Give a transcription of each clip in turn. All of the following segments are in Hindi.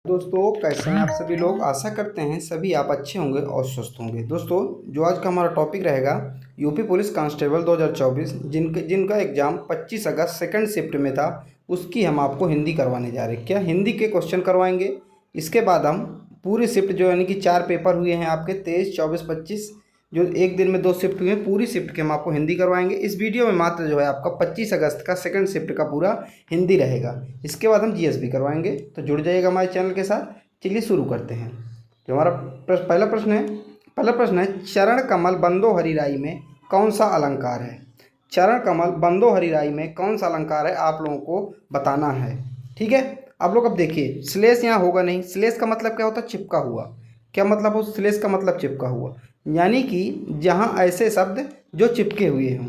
दोस्तों, कैसे हैं आप सभी लोग। आशा करते हैं सभी आप अच्छे होंगे और स्वस्थ होंगे। दोस्तों, जो आज का हमारा टॉपिक रहेगा यूपी पुलिस कांस्टेबल 2024 जिनका एग्ज़ाम 25 अगस्त सेकंड शिफ्ट में था, उसकी हम आपको हिंदी करवाने जा रहे हैं। क्या हिंदी के क्वेश्चन करवाएंगे। इसके बाद हम पूरी शिफ्ट जो यानी कि 4 पेपर हुए हैं आपके 23, 24, 25, जो एक दिन में 2 शिफ्ट हुए हैं, पूरी शिफ्ट के हम आपको हिंदी करवाएंगे। इस वीडियो में मात्र जो है आपका 25 अगस्त का सेकंड शिफ्ट का पूरा हिंदी रहेगा। इसके बाद हम जीएस भी करवाएंगे, तो जुड़ जाइएगा हमारे चैनल के साथ। चलिए शुरू करते हैं। जो हमारा पहला प्रश्न है चरण कमल बंदो हरिराई में कौन सा अलंकार है। चरण कमल बंदो हरिराई में कौन सा अलंकार है, आप लोगों को बताना है। ठीक है, आप लोग अब देखिए, स्लेश यहाँ होगा नहीं। स्लेश का मतलब क्या होता है, चिपका हुआ। क्या मतलब हो स्लेश का मतलब चिपका हुआ, यानी कि जहाँ ऐसे शब्द जो चिपके हुए हों,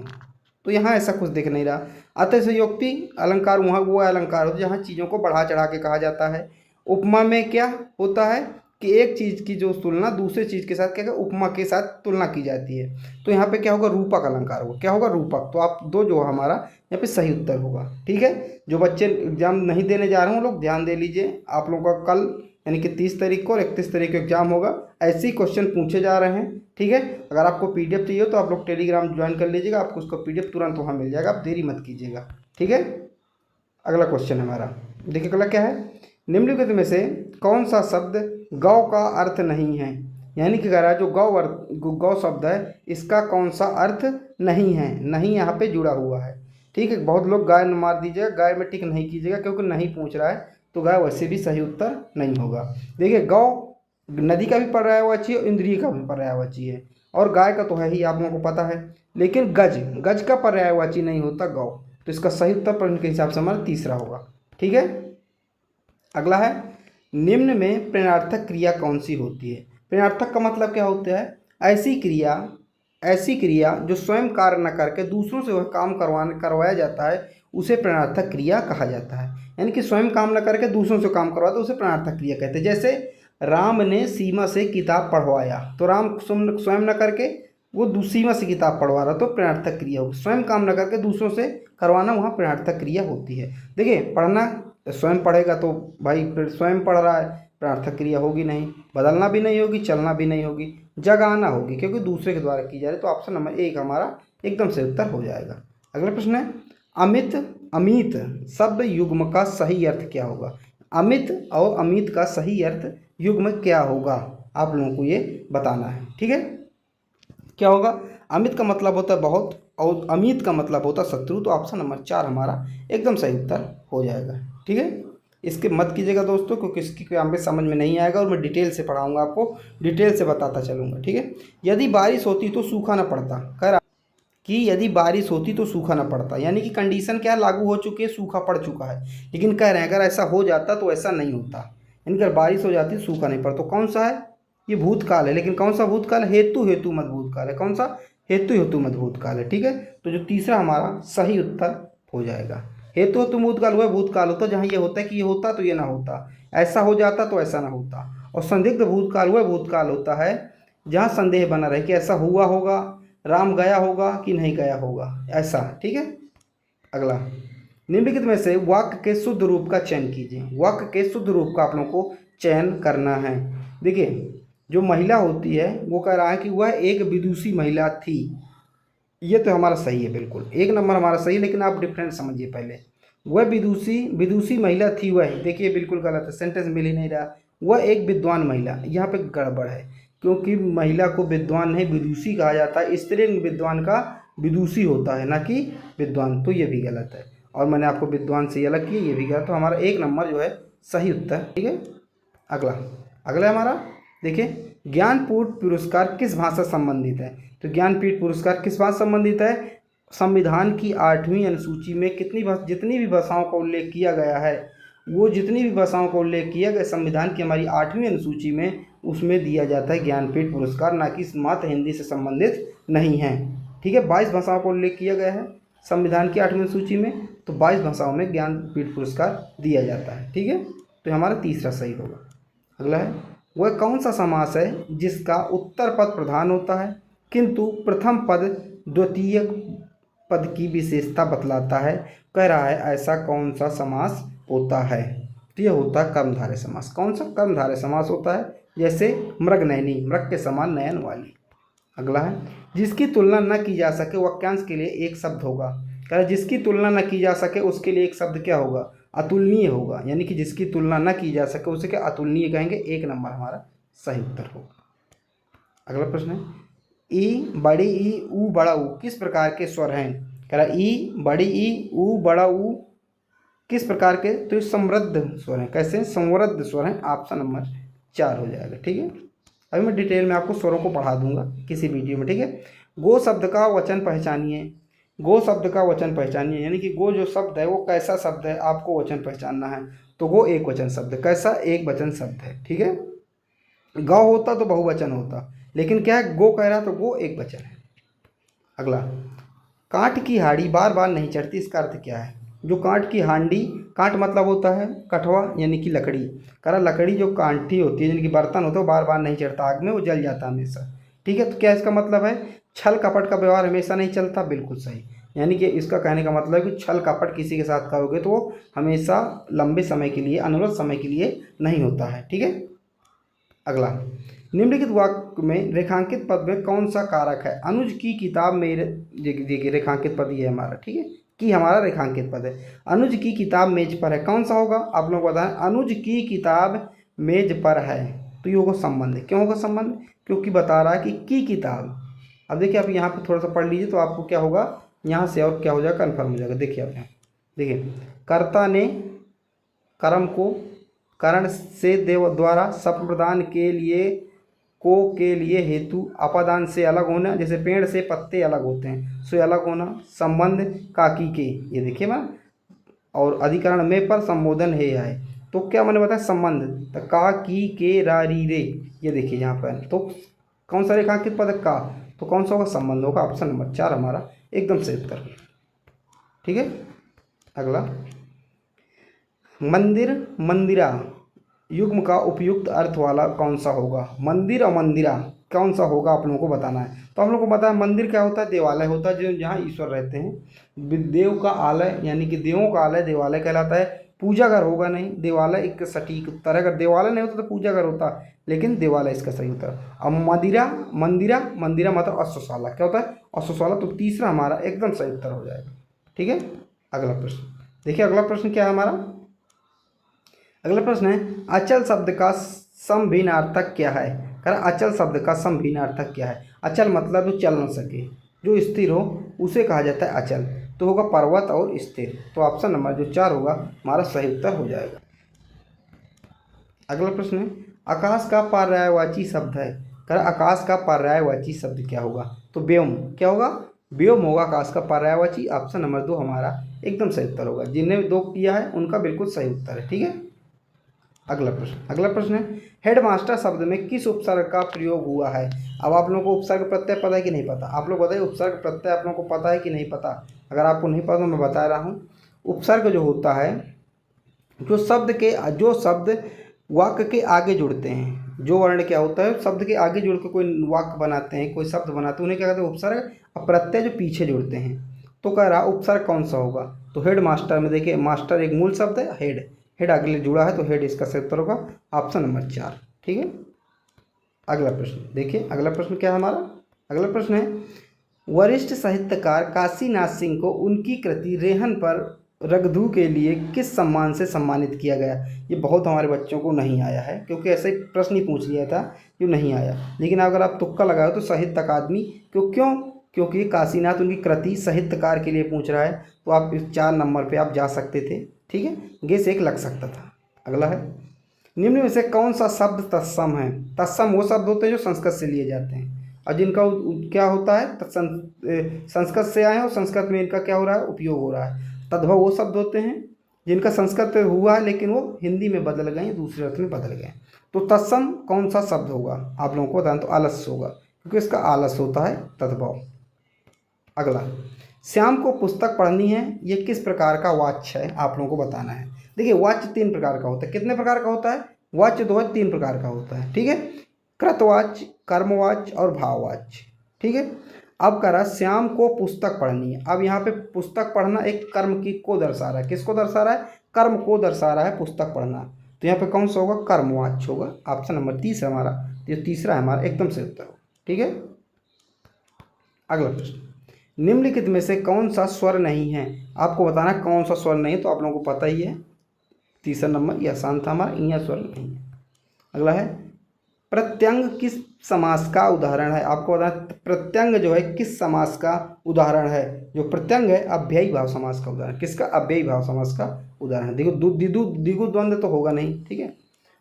तो यहाँ ऐसा कुछ दिख नहीं रहा। अतः संयोक्ति अलंकार वहाँ वो अलंकार होता है जहाँ चीज़ों को बढ़ा चढ़ा के कहा जाता है। उपमा में क्या होता है कि एक चीज़ की जो तुलना दूसरे चीज़ के साथ क्या उपमा के साथ तुलना की जाती है। तो यहाँ पे क्या होगा, रूपक अलंकार होगा। क्या होगा, रूपक। तो आप दो जो हमारा यहाँ पे सही उत्तर होगा। ठीक है, जो बच्चे एग्जाम नहीं देने जा रहे हैं वो लोग ध्यान दे लीजिए। आप लोगों का कल यानी कि 30 तारीख को और 31 तारीख को एग्जाम होगा। ऐसे ही क्वेश्चन पूछे जा रहे हैं। ठीक है, अगर आपको पीडीएफ चाहिए तो आप लोग टेलीग्राम ज्वाइन कर लीजिएगा, आपको उसका पीडीएफ तुरंत वहाँ मिल जाएगा, आप देरी मत कीजिएगा। ठीक है, अगला क्वेश्चन हमारा देखिए, अगला क्या है, निम्नलिखित में से कौन सा शब्द गौ का अर्थ नहीं है। यानी कि कह रहा है जो गौ शब्द है इसका कौन सा अर्थ नहीं है। नहीं यहाँ पे जुड़ा हुआ है। ठीक है, बहुत लोग गाय न मार दीजिएगा, गाय में टिक नहीं कीजिएगा क्योंकि नहीं पूछ रहा है, तो गाय वैसे भी सही उत्तर नहीं होगा। देखिए, गौ नदी का भी पर्यायवाची है, इंद्रिय का भी पर्यायवाची है, और गाय का तो है ही, आप लोगों को पता है। लेकिन गज का पर्यायवाची नहीं होता गौ। तो इसका सही उत्तर प्रश्न के हिसाब से हमारा तीसरा होगा। ठीक है, अगला है निम्न में प्रेरणार्थक क्रिया कौन सी होती है। प्रेरणार्थक का मतलब क्या होता है, ऐसी क्रिया जो स्वयं कार्य न करके दूसरों से वह काम करवाया जाता है, उसे प्रेरणार्थक क्रिया कहा जाता है। यानी कि स्वयं काम न करके दूसरों से काम करवाता है, उसे प्रेरणार्थक क्रिया कहते हैं। जैसे राम ने सीमा से किताब पढ़वाया, तो राम स्वयं न करके वो सीमा से किताब पढ़वा रहा, तो प्रेरणार्थक क्रिया होगी। स्वयं काम न करके दूसरों से करवाना वहाँ प्रेरणार्थक क्रिया होती है। देखिए, पढ़ना स्वयं पढ़ेगा तो भाई फिर स्वयं पढ़ रहा है, प्रार्थक क्रिया होगी नहीं, बदलना भी नहीं होगी, चलना भी नहीं होगी, जगाना होगी क्योंकि दूसरे के द्वारा की जा रही है। तो ऑप्शन नंबर 1 हमारा एकदम से उत्तर हो जाएगा। अगला प्रश्न है अमित अमित शब्द युग्म का सही अर्थ क्या होगा। अमित और अमित का सही अर्थ युग्म क्या होगा, आप लोगों को ये बताना है। ठीक है, क्या होगा, अमित का मतलब होता है बहुत और अमित का मतलब होता है शत्रु। तो ऑप्शन नंबर 4 हमारा एकदम सही उत्तर हो जाएगा। ठीक है, इसके मत कीजिएगा दोस्तों, क्योंकि इसकी कोई यहाँ पे समझ में नहीं आएगा और मैं डिटेल से पढ़ाऊंगा, आपको डिटेल से बताता चलूँगा। ठीक है, यदि बारिश होती तो सूखा ना पड़ता। कह रहा कि यदि बारिश होती तो सूखा ना पड़ता, यानी कि कंडीशन क्या लागू हो चुकी है, सूखा पड़ चुका है। लेकिन कह रहे हैं अगर ऐसा हो जाता तो ऐसा नहीं होता, यानी अगर बारिश हो जाती सूखा नहीं पड़ता। तो कौन सा है, ये भूतकाल है। लेकिन कौन सा भूतकाल, हेतु मत भूतकाल है। कौन सा, हेतु मत भूतकाल है। ठीक है, तो जो तीसरा हमारा सही उत्तर हो जाएगा। हेतु भूतकाल हुआ, भूतकाल होता जहाँ ये होता है कि ये होता तो ये ना होता, ऐसा हो जाता तो ऐसा ना होता। और संदिग्ध भूतकाल हुआ, भूतकाल होता है जहाँ संदेह बना रहे कि ऐसा हुआ होगा, राम गया होगा कि नहीं गया होगा, ऐसा। ठीक है, अगला निम्नलिखित में से वाक्य के शुद्ध रूप का चयन कीजिए। वाक्य के शुद्ध रूप का आप लोगों को चयन करना है। देखिए, जो महिला होती है वो कह रहा है कि वह एक विदुषी महिला थी। ये तो हमारा सही है, बिल्कुल 1 नंबर हमारा सही है। लेकिन आप डिफरेंस समझिए पहले, वह विदुषी महिला थी, वह देखिए बिल्कुल गलत है, सेंटेंस मिल ही नहीं रहा। वह एक विद्वान महिला, यहाँ पे गड़बड़ है, क्योंकि महिला को विद्वान नहीं विदुषी कहा जाता है। स्त्रीलिंग विद्वान का विदुषी होता है, ना कि विद्वान। तो ये भी गलत है, और मैंने आपको विद्वान से अलग किया, ये भी गलत। तो हमारा 1 नंबर जो है सही उत्तर। ठीक है, अगला हमारा देखिए, ज्ञानपीठ पुरस्कार किस भाषा से संबंधित है। तो ज्ञानपीठ पुरस्कार किस भाषा से संबंधित है, संविधान की 8वीं अनुसूची में जितनी भी भाषाओं का उल्लेख किया गया है, वो जितनी भी भाषाओं का उल्लेख किया गया संविधान की हमारी 8वीं अनुसूची में, उसमें दिया जाता है ज्ञानपीठ पुरस्कार, ना कि मात्र हिंदी से संबंधित नहीं है। ठीक है, 22 भाषाओं का उल्लेख किया गया है संविधान की 8वीं अनुसूची में, तो 22 भाषाओं में ज्ञानपीठ पुरस्कार दिया जाता है। ठीक है, तो हमारा तीसरा सही होगा। अगला है वह कौन सा समास है जिसका उत्तर पद प्रधान होता है किंतु प्रथम पद द्वितीय पद की विशेषता बतलाता है। कह रहा है ऐसा कौन सा समास होता है। तो यह होता है कर्मधारय समास। कौन सा? कर्मधारय समास होता है। जैसे मृगनयनी, मृग के समान नयन वाली। अगला है जिसकी तुलना न की जा सके वाक्यांश के लिए एक शब्द होगा। कह रहा जिसकी तुलना न की जा सके उसके लिए एक शब्द क्या होगा? अतुलनीय होगा। यानी कि जिसकी तुलना न की जा सके उसे क्या अतुलनीय कहेंगे। 1 नंबर हमारा सही उत्तर होगा। अगला प्रश्न है ई बड़ी ई ऊ बड़ा ऊ किस प्रकार के स्वर हैं? कह रहा ई बड़ी ई ऊ बड़ा ऊ किस प्रकार के? तो ये समृद्ध स्वर हैं। कैसे? समृद्ध स्वर हैं। ऑप्शन नंबर 4 हो जाएगा। ठीक है, अभी मैं डिटेल में आपको स्वरों को पढ़ा दूंगा किसी वीडियो में। ठीक है, गो शब्द का वचन पहचानिए। गो शब्द का वचन पहचानिए, यानी कि गो जो शब्द है वो कैसा शब्द है आपको वचन पहचानना है। तो गो एक वचन शब्द, कैसा? एक वचन शब्द है। ठीक है, गौ होता तो बहुवचन होता, लेकिन क्या है गो कह रहा तो गो एक वचन है। अगला कांट की हांडी बार बार नहीं चढ़ती, इसका अर्थ क्या है? जो कांट की हांडी, कांट मतलब होता है कठवा यानी कि लकड़ी। कह रहा लकड़ी जो कांटी होती है यानी कि बर्तन होता है वो बार बार नहीं चढ़ता आग में, वो जल जाता हमेशा। ठीक है, तो क्या इसका मतलब है? छल कपट का व्यवहार हमेशा नहीं चलता। बिल्कुल सही। यानी कि इसका कहने का मतलब है कि छल कपट किसी के साथ करोगे तो वो हमेशा लंबे समय के लिए, अनवरत समय के लिए नहीं होता है। ठीक है, अगला निम्नलिखित वाक्य में रेखांकित पद में कौन सा कारक है? अनुज की किताब मेरे, देखिए रेखांकित पद ये है हमारा। ठीक है, कि हमारा रेखांकित पद है। अनुज की किताब मेज पर है, कौन सा होगा? आप लोग बताएं। अनुज की किताब मेज पर है, तो ये होगा संबंध। क्यों होगा संबंध? क्योंकि बता रहा है कि की किताब। अब देखिए आप यहाँ पे थोड़ा सा पढ़ लीजिए तो आपको क्या होगा, यहाँ से और क्या हो जाएगा, कन्फर्म हो जाएगा। देखिए आप यहाँ देखिए, कर्ता ने कर्म को करण से देव द्वारा संप्रदान के लिए को के लिए हेतु अपादान से अलग होना, जैसे पेड़ से पत्ते अलग होते हैं सो अलग होना। संबंध काकी के, ये देखिए मैं, और अधिकरण में पर संबोधन है। तो क्या मैंने बताया? संबंध। तो का की के रा री रे, ये देखिए यहाँ पर। तो कौन सा रेखांकित पद है? का। तो कौन सा होगा? संबंध होगा। ऑप्शन नंबर 4 हमारा एकदम सही उत्तर। ठीक है, अगला मंदिर मंदिरा युग्म का उपयुक्त अर्थ वाला कौन सा होगा? मंदिर और मंदिरा कौन सा होगा आप लोगों को बताना है। तो हम लोग को पता है मंदिर क्या होता है? देवालय होता है, जो जहाँ ईश्वर रहते हैं। देव का आलय यानी कि देवों का आलय देवालय कहलाता है। पूजा घर होगा नहीं, देवालय एक सटीक उत्तर है। अगर देवालय नहीं होता तो पूजा घर होता, लेकिन देवालय इसका सही उत्तर। अब मदिरा मंदिरा, मंदिरा मतलब अश्वशाला, क्या होता है? अश्वशाला। तो तीसरा हमारा एकदम सही उत्तर हो जाएगा। ठीक है, अगला प्रश्न देखिए। अगला प्रश्न क्या है हमारा? अगला प्रश्न है अचल शब्द का समभिन्नार्थक क्या है? कह रहा अचल शब्द का समभिन्नार्थक क्या है? अचल मतलब जो चल न सके, जो स्थिर हो, उसे कहा जाता है अचल। तो होगा पर्वत और स्थिर। तो ऑप्शन नंबर जो 4 होगा हमारा सही उत्तर हो जाएगा। अगला प्रश्न है आकाश का पर्यायवाची शब्द है। कह रहा आकाश का पर्यायवाची शब्द क्या होगा? तो व्योम। क्या होगा? व्योम होगा आकाश का पर्यायवाची। ऑप्शन नंबर 2 हमारा एकदम सही उत्तर होगा। जिन्हें 2 किया है उनका बिल्कुल सही उत्तर है। ठीक है, अगला प्रश्न है हेडमास्टर शब्द में किस उपसर्ग का प्रयोग हुआ है? अब आप लोगों को उपसर्ग प्रत्यय पता है कि नहीं पता? आप लोग बताइए उपसर्ग प्रत्यय आप लोगों को पता है कि नहीं पता? अगर आपको नहीं पता तो मैं बता रहा हूँ। उपसर्ग जो होता है, जो शब्द वाक्य के आगे जुड़ते हैं, जो वर्ण क्या होता है शब्द के आगे जुड़ के कोई वाक्य बनाते हैं, कोई शब्द बनाते हैं, उन्हें क्या कहते हैं? उपसर्ग। और प्रत्यय जो पीछे जुड़ते हैं। तो कह रहा उपसर्ग कौन सा होगा? तो हेड मास्टर में देखिए, मास्टर एक मूल शब्द है, हेड अगले जुड़ा है तो हेड इसका सही उत्तर होगा। Option number 4। ठीक है, अगला प्रश्न देखिए। अगला प्रश्न क्या है हमारा? अगला प्रश्न है वरिष्ठ साहित्यकार काशीनाथ सिंह को उनकी कृति रेहन पर रगधू के लिए किस सम्मान से सम्मानित किया गया? ये बहुत हमारे बच्चों को नहीं आया है, क्योंकि ऐसे ही प्रश्न ही पूछ लिया था जो नहीं आया। लेकिन अगर आप तुक्का लगाओ तो साहित्य अकादमी, क्योंकि काशीनाथ उनकी कृति साहित्यकार के लिए पूछ रहा है, तो आप इस 4 नंबर पे आप जा सकते थे। ठीक है, गेस 1 लग सकता था। अगला है निम्न में से कौन सा शब्द तत्सम है? तत्सम वो शब्द होते हैं जो संस्कृत से लिए जाते हैं और जिनका क्या होता है? संस्कृत से आए हैं और संस्कृत में इनका क्या हो रहा है? उपयोग हो रहा है। तद्भव वो शब्द होते हैं जिनका संस्कृत हुआ है लेकिन वो हिंदी में बदल गए, दूसरे अर्थ में बदल गए। तो तत्सम कौन सा शब्द होगा आप लोगों को बताना? तो आलस्य होगा, क्योंकि इसका आलस्य होता है तद्भव। अगला श्याम को पुस्तक पढ़नी है, ये किस प्रकार का वाच्य है आप लोगों को बताना है। देखिए वाच्य 3 प्रकार का होता है। कितने प्रकार का होता है? वाच्य 3 प्रकार का होता है। ठीक है, कृतवाच्य, कर्मवाच्य और भाववाच्य। ठीक है, अब कह रहा श्याम को पुस्तक पढ़नी है। अब यहाँ पे पुस्तक पढ़ना एक कर्म की को दर्शा रहा है। किसको दर्शा रहा है? कर्म को दर्शा रहा है पुस्तक पढ़ना, तो यहाँ पे कौन सा होगा, कर्मवाच्य होगा। ऑप्शन नंबर 30 है हमारा, तो ये तीसरा है हमारा एकदम सही उत्तर होगा। ठीक है, अगला प्रश्न, निम्नलिखित में से कौन सा स्वर नहीं है, आपको बताना है कौन सा स्वर नहीं है, तो आप लोगों को पता ही है। तीसरा नंबर यह आसान था हमारा, यहाँ स्वर नहीं है। अगला है प्रत्यंग किस समास का उदाहरण है, आपको बताना प्रत्यंग जो है किस समास का उदाहरण है। जो प्रत्यंग है अव्ययी भाव समास का उदाहरण, किसका, अव्ययी भाव समास का उदाहरण है। देखो द्विगु द्वंद्व तो होगा नहीं। ठीक है,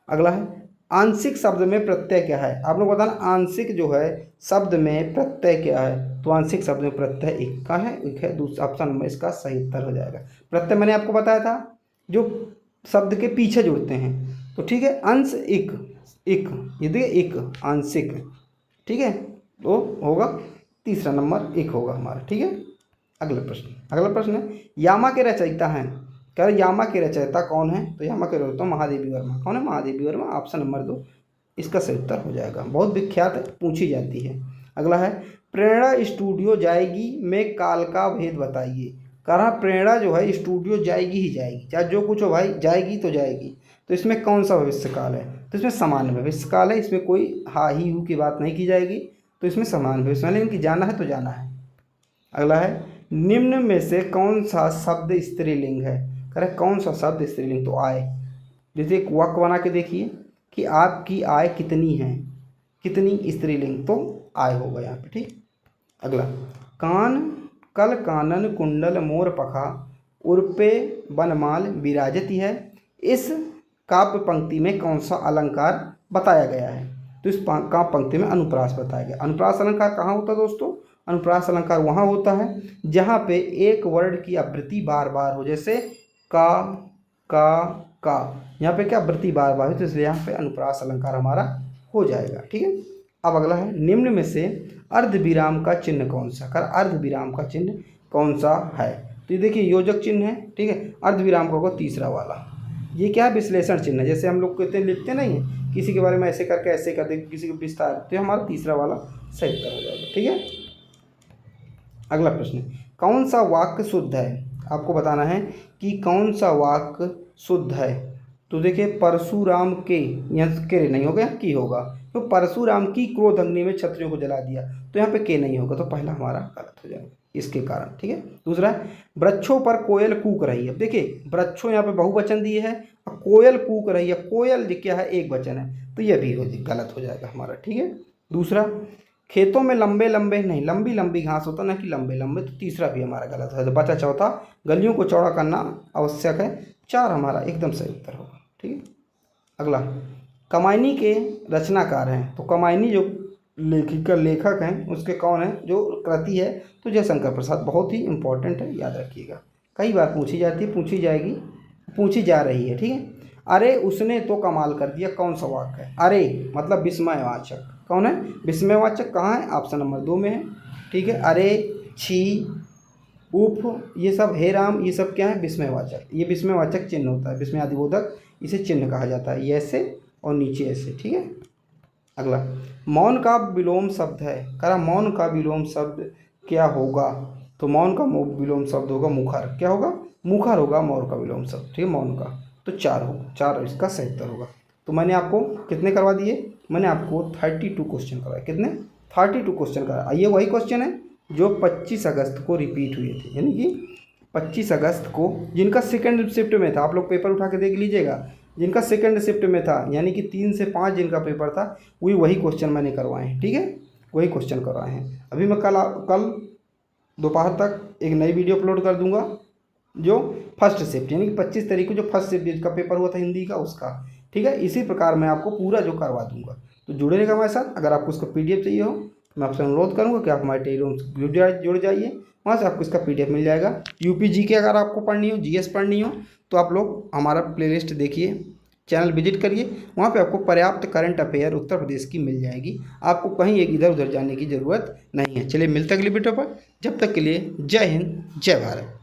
अगला है आंशिक शब्द में प्रत्यय क्या है, आप लोग बताना आंशिक जो है शब्द में प्रत्यय क्या है, तो आंशिक शब्द में प्रत्यय एक का है, एक है। दूसरा ऑप्शन नंबर इसका सही उत्तर हो जाएगा। प्रत्यय मैंने आपको बताया था जो शब्द के पीछे जुड़ते हैं, तो ठीक है, अंश एक, ये देखिए एक आंशिक। ठीक है, तो होगा तीसरा नंबर एक होगा हमारा। ठीक है, अगला प्रश्न है यामा के रचयिता हैं, कह रहे यामा के रचयिता कौन है, तो यामा के रचयिता महादेवी वर्मा। कौन है, महादेवी वर्मा। ऑप्शन नंबर 2 इसका सही उत्तर हो जाएगा। बहुत विख्यात पूछी जाती है। अगला है प्रेरणा स्टूडियो जाएगी में काल का भेद बताइए। कह रहा प्रेरणा जो है स्टूडियो जाएगी ही जाएगी, चाहे जो कुछ हो भाई, जाएगी तो जाएगी। तो इसमें कौन सा भविष्य काल है, तो इसमें समान भविष्य काल है, इसमें कोई हा ही हु की बात नहीं की जाएगी, तो इसमें समान भविष्य काल है, इनकी जाना है तो जाना है। अगला है निम्न में से कौन सा शब्द स्त्रीलिंग है, कह रहे कौन सा शब्द स्त्रीलिंग, तो आय। जैसे एक वाक्य बना के देखिए कि आपकी आय कितनी है, कितनी स्त्रीलिंग, तो आय होगा यहाँ पे। ठीक, अगला कान कल कानन कुंडल मोर पखा उर्पे बनमाल विराजती है, इस काव्य पंक्ति में कौन सा अलंकार बताया गया है, तो इस काव्य पंक्ति में अनुप्रास बताया गया। अनुप्रास अलंकार कहाँ होता है दोस्तों, अनुप्रास अलंकार वहाँ होता है जहाँ पे एक वर्ड की आवृत्ति बार बार हो, जैसे का, यहाँ पे क्या आवृत्ति बार बार हो, तो इसलिए यहाँ पे अनुप्रास अलंकार हमारा हो जाएगा। ठीक है, अब अगला है निम्न में से अर्धविराम का चिन्ह कौन सा, कर अर्धविराम का चिन्ह कौन सा है, तो ये देखिए योजक चिन्ह है। ठीक है, अर्धविराम का होगा तीसरा वाला। ये क्या है, विश्लेषण चिन्ह है, जैसे हम लोग कहते हैं लिखते नहीं है किसी के बारे में ऐसे करके ऐसे कर दे, किसी को विस्तार, तो हमारा तीसरा वाला सही उत्तर हो जाएगा। ठीक है, अगला प्रश्न, कौन सा वाक्य शुद्ध है, आपको बताना है कि कौन सा वाक्य शुद्ध है। तो देखिए परशुराम के, यहाँ के नहीं होगा, की होगा, तो परशुराम की क्रोध अग्नि में क्षत्रियों को जला दिया, तो यहाँ पे के नहीं होगा, तो पहला हमारा गलत हो जाएगा इसके कारण। ठीक है, दूसरा वृक्षों पर कोयल कूक रही है। देखिए वृक्षों यहाँ पे बहुवचन दिए है और कोयल कूक रही है, कोयल क्या है एक वचन है, तो यह भी गलत हो जाएगा हमारा। ठीक है, दूसरा खेतों में लंबे लंबे नहीं लंबी लंबी घास होता ना कि लंबे लंबे, तो तीसरा भी हमारा गलत है। तो बचा चौथा गलियों को चौड़ा करना आवश्यक है, 4 हमारा एकदम सही उत्तर होगा। ठीक है, अगला कमायनी के रचनाकार हैं, तो कमायनी जो लेखक हैं उसके कौन है, जो कृति है तो जयशंकर प्रसाद। बहुत ही इंपॉर्टेंट है, याद रखिएगा, कई बार पूछी जाती है, पूछी जाएगी, पूछी जा रही है। ठीक है, अरे उसने तो कमाल कर दिया, कौन सा वाक्य है, अरे मतलब विस्मयवाचक, कौन है विस्मयवाचक, कहाँ है, ऑप्शन नंबर 2 में है। ठीक है, अरे छी उफ ये सब, हे राम ये सब क्या है, विस्मयवाचक, ये विस्मयवाचक चिन्ह होता है, विस्मयादिबोधक इसे चिन्ह कहा जाता है, ये ऐसे और नीचे ऐसे। ठीक है, अगला मौन का विलोम शब्द है, करा मौन का विलोम शब्द क्या होगा, तो मौन का विलोम शब्द होगा मुखर, क्या होगा, मुखर होगा मौन का विलोम शब्द। ठीक है, मौन का, तो 4 होगा, 4 इसका सही उत्तर होगा। तो मैंने आपको कितने करवा दिए, मैंने आपको 32 क्वेश्चन करवाए, कितने 32 क्वेश्चन कराए। ये वही क्वेश्चन है जो 25 अगस्त को रिपीट हुए थे, यानी कि 25 अगस्त को, जिनका सेकंड शिफ्ट में था, आप लोग पेपर उठा के देख लीजिएगा, जिनका सेकंड शिफ्ट में था, यानी कि 3 से 5 जिनका पेपर था, वही क्वेश्चन मैंने करवाए हैं। ठीक है, वही क्वेश्चन करवाए हैं। अभी मैं कल दोपहर तक एक नई वीडियो अपलोड कर दूंगा, जो फर्स्ट शिफ्ट यानी कि 25 तारीख को जो फर्स्ट शिफ्ट जिसका पेपर हुआ था हिंदी का उसका। ठीक है, इसी प्रकार मैं आपको पूरा जो करवा दूंगा, तो जुड़े रहेगा हमारे साथ। अगर आपको उसका PDF चाहिए हो, मैं आपसे अनुरोध करूंगा कि आप हमारे टेलीग्राम जुड़ जाइए, वहाँ से आपको इसका PDF मिल जाएगा। UP GK अगर आपको पढ़नी हो, GS पढ़नी हो, तो आप लोग हमारा प्लेलिस्ट देखिए, चैनल विजिट करिए, वहाँ पे आपको पर्याप्त करंट अफेयर उत्तर प्रदेश की मिल जाएगी, आपको कहीं एक इधर उधर जाने की ज़रूरत नहीं है। चलिए मिलते अगली वीडियो पर, जब तक के लिए जय हिंद जय भारत।